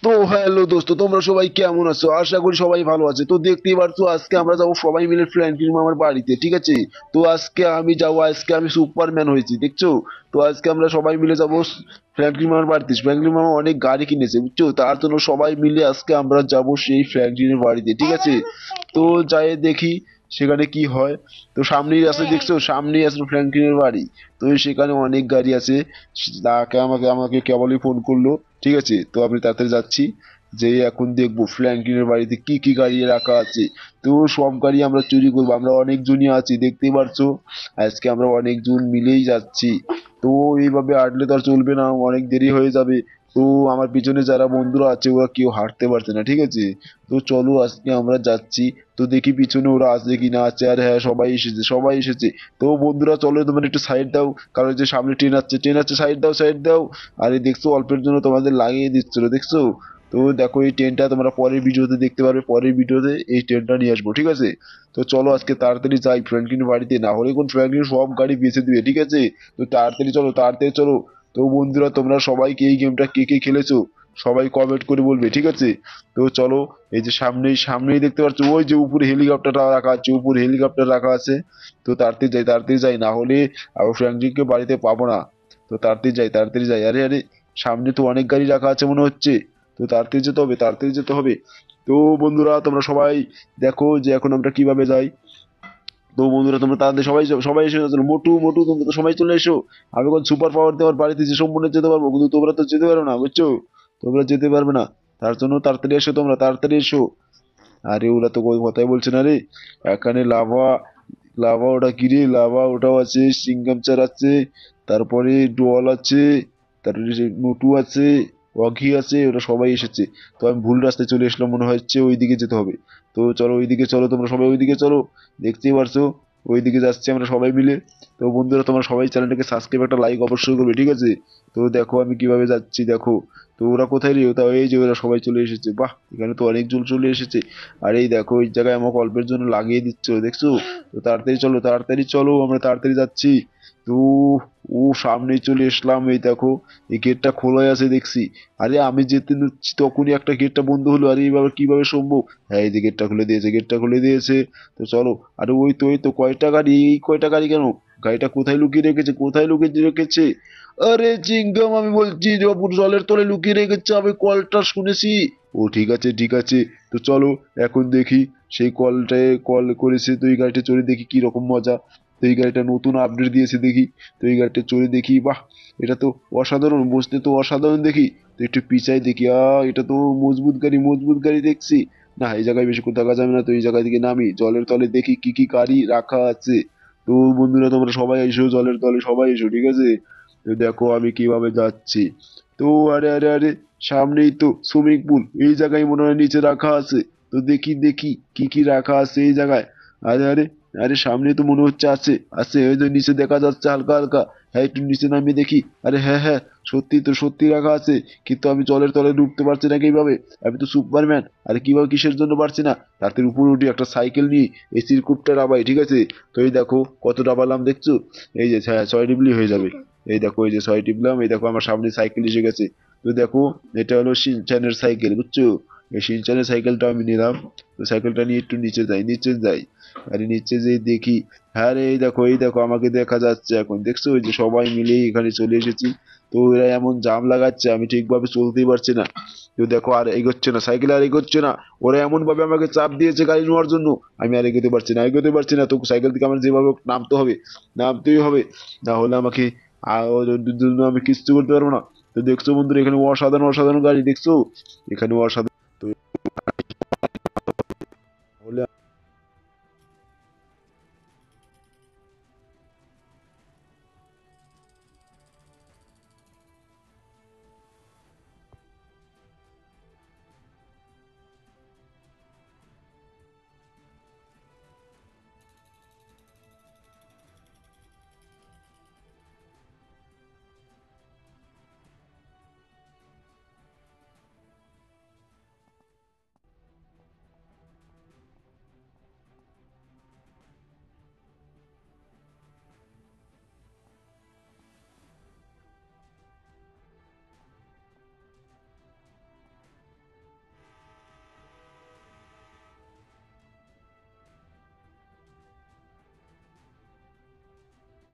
তো হ্যালো দোস্ত, তোমরা সবাই কেমন আছো? আশা করি সবাই ভালো আছে। তো দেখতেই পারছো আজকে আমরা যাবো সবাই মিলে ফ্র্যাঙ্কলিন মামার বাড়িতে, ঠিক আছে? তো আজকে আমি সুপারম্যান হয়েছি, দেখছো? তো আজকে আমরা সবাই মিলে যাবো ফ্র্যাঙ্কলিন মামার বাড়িতে। ফ্র্যাঙ্কলিন মামা অনেক গাড়ি কিনেছে, বুঝছো? তার জন্য সবাই মিলে আজকে আমরা যাব সেই ফ্র্যাঙ্কলিনের বাড়িতে, ঠিক আছে? তো যাই দেখি সেখানে কি হয়। তো সামনেই আছে, দেখছো? সামনেই আছে ফ্র্যাঙ্কলিনের বাড়ি। তো সেখানে অনেক গাড়ি আছে। তাকে আমাকে আমাকে কেবলই ফোন করলো, ঠিক আছে? তো আমি তাড়াতাড়ি যাচ্ছি, যে এখন দেখবো ফ্র্যাঙ্কলিনের বাড়িতে কি কি গাড়ি রাখা আছে। তো সব গাড়ি আমরা চুরি করবো, আমরা অনেকজনই আছি, দেখতেই পারছো। আজকে আমরা অনেকজন মিলেই যাচ্ছি। তো এইভাবে হাঁটলে তো আর চলবে না, অনেক দেরি হয়ে যাবে। তো আমার পিছনে যারা বন্ধুরা আছে ওরা কেউ হাঁটতে পারছে না, ঠিক আছে? তো চলো আজকে আমরা যাচ্ছি। তো দেখি পিছনে ওরা আছে কি না আছে। আর হ্যাঁ, সবাই এসেছে, সবাই এসেছে। তো বন্ধুরা চলো, তোমার একটু সাইড দাও, কারণ যে সামনে ট্রেন আছে, ট্রেন আছে, সাইড দাও, সাইড দাও। আরে দেখছো, অল্পের জন্য তোমাদের লাগিয়ে দিচ্ছিল, দেখছো? তো দেখো এই ট্রেনটা তোমরা পরের ভিডিওতে দেখতে পারবে, পরের ভিডিওতে এই ট্রেনটা নিয়ে আসবো, ঠিক আছে? তো চলো আজকে তাড়াতাড়ি যাই ফ্র্যাঙ্কলিনের বাড়িতে, না হলে কোন ফ্র্যাঙ্কলিন সব গাড়ি বেঁচে দিবে, ঠিক আছে? তো তাড়াতাড়ি চলো, তাড়াতাড়ি চলো। তো বন্ধুরা তোমরা সবাই এই গেমটা কে কে খেলেছো সবাই কমেন্ট করে বলবে, ঠিক আছে? তো চলো, এই যে সামনেই সামনেই দেখতে পাচ্ছ, ওই যে উপরে হেলিকপ্টারটা রাখা আছে, উপরে হেলিকপ্টার রাখা আছে। তো তাড়াতাড়ি যাই, তাড়াতাড়ি যাই, না হলে আবার ফ্র্যাঙ্কলিনকে বাড়িতে পাবো না। তো তাড়াতাড়ি যাই, তাড়াতাড়ি যাই। আরে আরে, সামনে তো অনেক গাড়ি রাখা আছে মনে হচ্ছে। তো তাড়াতাড়ি যেতে হবে, তাড়াতাড়ি যেতে হবে। তো বন্ধুরা তোমরা সবাই দেখো যে এখন আমরা কিভাবে যাই। তো বন্ধুরা তোমরা তাড়াতাড়ি সবাই সবাই এসে গেছো। মোটু মোটু তোমরা তো সবাই চলে এসো। আমি এখন সুপার পাওয়ার দেওয়ার বাড়িতে যে সম্পূর্ণ যেতে পারবো, কিন্তু তোমরা তো যেতে পারো না, বুঝছো? তোমরা যেতে পারবে না। তার জন্য তাড়াতাড়ি এসো, তোমরা তাড়াতাড়ি এসো। আরে ওরা তো কোনো কথাই বলছে না রে। এখানে লাভা, লাভা ওটা কি রে? লাভা ওটাও আছে, সিঙ্গামচার আছে, তারপরে ডল আছে, তারপরে যে নটু আছে, অঘি আছে, ওরা সবাই এসেছে। তো আমি ভুল রাস্তায় চলে এসলাম মনে হচ্ছে, ওইদিকে যেতে হবে। তো চলো ওইদিকে চলো, তোমরা সবাই ওইদিকে চলো। দেখতেই পারছো ওইদিকে যাচ্ছি আমরা সবাই মিলে। তো বন্ধুরা তোমরা সবাই চ্যানেলটাকে সাবস্ক্রাইব, একটা লাইক অবশ্যই করবে, ঠিক আছে? তো দেখো আমি কিভাবে যাচ্ছি, দেখো। তো ওরা কোথায় রে? তা এই যে ওরা সবাই চলে এসেছে, বাহ, এখানে তো অনেকজন চলে এসেছে। আর এই দেখো এই জায়গায় আমাকে অল্পের জন্য লাগিয়ে দিচ্ছ, দেখছো? তো তাড়াতাড়ি চলো, তাড়াতাড়ি চলো, আমরা তাড়াতাড়ি যাচ্ছি। তো ও সামনেই চলে এসলাম, এই দেখো এই গেটটা খোলাই আছে দেখছি। আরে আমি যেতে নিচ্ছি তখনই একটা গেটটা বন্ধ হলো, আরে এইভাবে কিভাবে সম্ভব? হ্যাঁ, এই যে গেটটা খুলে দিয়েছে, গেটটা খুলে দিয়েছে। তো চলো। আরে ওই তো কয়টা গাড়ি, এই কয়টা গাড়ি কেন? গাড়িটা কোথায় লুকিয়ে রেখেছে, কোথায় লুকিয়ে রেখেছে? আরে চিংগাম, আমি বলছি যে অপুর জলের তলে লুকিয়ে রেখেছে, আমি কলটা শুনেছি। ও ঠিক আছে, ঠিক আছে। তো চলো এখন দেখি সেই কলটায় কল করেছে, তো এই গাড়িটা চড়ে দেখি কি রকম মজা। তো এই গাড়িটা নতুন আপডেট দিয়েছে দেখি। তো এই গাড়িটা চড়ে দেখি, বাহ, এটা তো অসাধারণ, বসতে তো অসাধারণ দেখি। তো একটু পিছায় দেখি, এটা তো মজবুত গাড়ি, মজবুত গাড়ি দেখছি। না, এই জায়গায় বেশি থাকা যাবে না, তো এই জায়গা থেকে নামি জলের তলে দেখি কি কি গাড়ি রাখা আছে। তো বন্ধুরা তোমরা সবাই এসো, জলের তলে সবাই এসো, ঠিক আছে? তো দেখো আমি কিভাবে যাচ্ছি। তো আরে আরে আরে, সামনেই তো সুইমিং পুল, এই জায়গায় মনে হয় নিচে রাখা আছে। তো দেখি দেখি কি কি রাখা আছে এই জায়গায়। আরে আরে, আরে সামনে তো মনে হচ্ছে আছে, আছে, ওই যে নিচে দেখা যাচ্ছে হালকা হালকা। হ্যাঁ, একটু নিচে নামিয়ে দেখি। আরে হ্যাঁ হ্যাঁ, সত্যি তো, সত্যি রাখা আছে। কিন্তু আমি জলের তলে ডুবতে পারছি না কিভাবে? আমি তো সুপারম্যান। আরে কিভাবে, কিসের জন্য পারছি না? রাতের উপর উঠি একটা সাইকেল নিয়ে, এসির কূপটা ডাবাই, ঠিক আছে? তো এই দেখো কত ডাবালাম, দেখছো? এই যে হ্যাঁ, 6 ডিবলি হয়ে যাবে। এই দেখো এই যে 6 টিপলাম, এই দেখো আমার সামনে সাইকেল এসে গেছে। তো দেখো এটা হলো শিনচানের সাইকেল, বুঝছো? এই শিনচানের সাইকেলটা আমি নিলাম। তো সাইকেলটা নিয়ে একটু নিচে যাই, নিচে যাই। আরে নিচে যেয়ে দেখি, হ্যাঁ রে, এই দেখো আমাকে দেখা যাচ্ছে এখন, দেখছো? ওই যে সবাই মিলে এখানে চলে এসেছি। তো এরা এমন জাম লাগাচ্ছে, আমি ঠিকভাবে চলতেই পারছি না। তো দেখো আর এগোচ্ছে না, সাইকেল আর এগোচ্ছে না। ওরা এমন ভাবে আমাকে চাপ দিয়েছে গাড়ি নেওয়ার জন্য, আমি আর এগোতে পারছি না, এগোতে পারছি না। তো সাইকেল থেকে আমার যেভাবে হোক নামতে হবে, নামতেই হবে। না হলে আমাকে ওদের জন্য আমি কিচ্ছু করতে পারবো না। তো দেখছো বন্ধুরা, এখানে অসাধারণ অসাধারণ গাড়ি, দেখছো? এখানে অসাধারণ